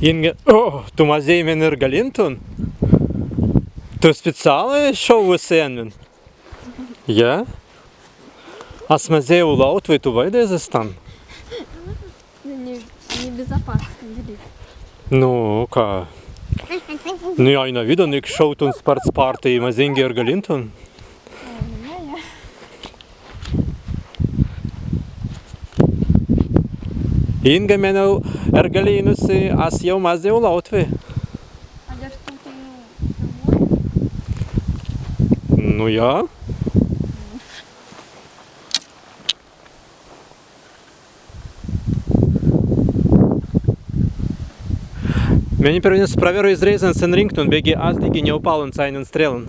Inga, tu mazej men ir galintun? Tu speciāli šovu sēnvin? Ja? As mazej ulaut, vai tu vaidēsies tam? Небезопасно, Дилип. Nu, kā? Nu, ja ina vidonik šautun spārtai mazingi ir galintun? Inga menau ir galīnusi, as jau mazej ulaut, vai? А я что ты filmuoju? Nu, jā. Meni pirminis praveru izreizan sen rinktun, bēgi asdīgi neupalun cainin strēlun.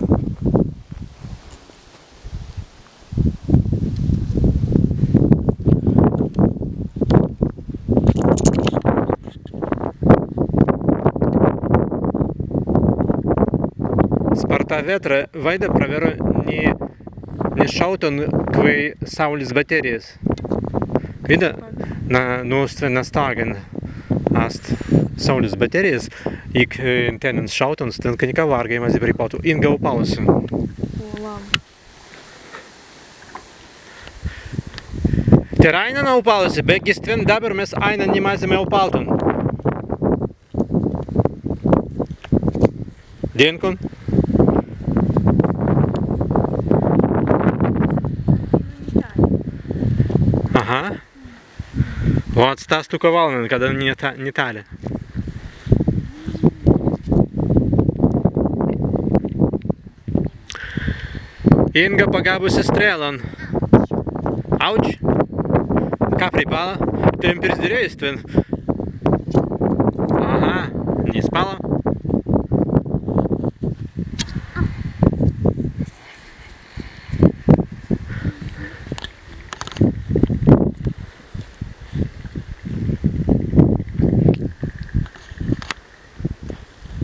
Sparta vetra vaida praveru ne šautun, kvai saulis baterijas. Vida? Nu, na stāgen ast saulis baterijas, ik tenen šautun, ten kaņika vārgai mazi pripautu. Inga upalusi. О, ладно. Te raina nav upalusi, bet gis tven dabar mes aina nemazime upaltun. Dienkun? Ага. Вот Стас только волнен, когда не тали. Inga pagabusi strēlan. Auč! Kā pripala? Tiem pirzdirējis tvin. Aha, не спала.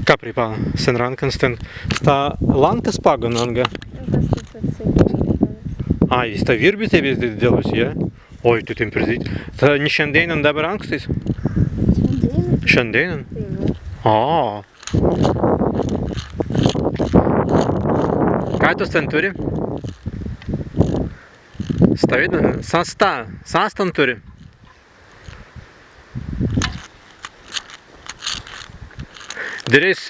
Kā pripala? Sen rankans ten stā lankas pagunanga. Ai, jis tā virbi tevis dēlus, ja? Oi, tu tiem pirzdīt. Tā ne šiandienan dabar ankstis? Šiandienan? O. Kā tu ten turi? Stāvid? Sastan turi? Darīs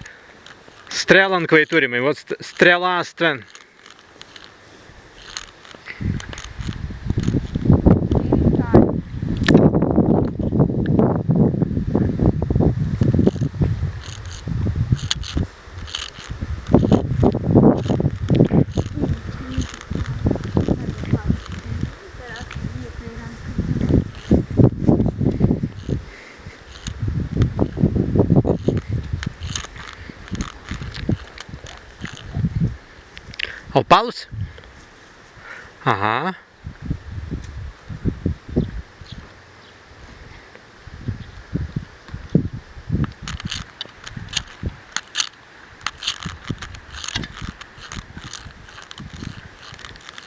strēlan, kvai turimai, vot strēlās tven. Opalus? Aha.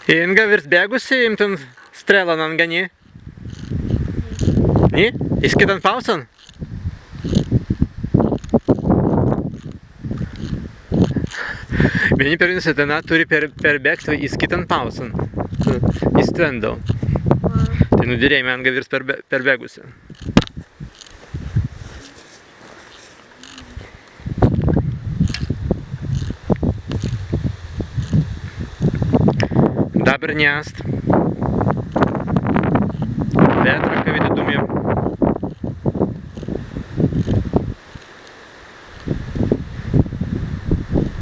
Inga virs bēgusi imtum strēlan angani? Ni? Izskitan pausan? Meni pirminis atena turi perbėgti įskitant pausan. Įstvendau. Tai nudirėjai Inga virs perbėgusi. Dabar neast. Vetra, kai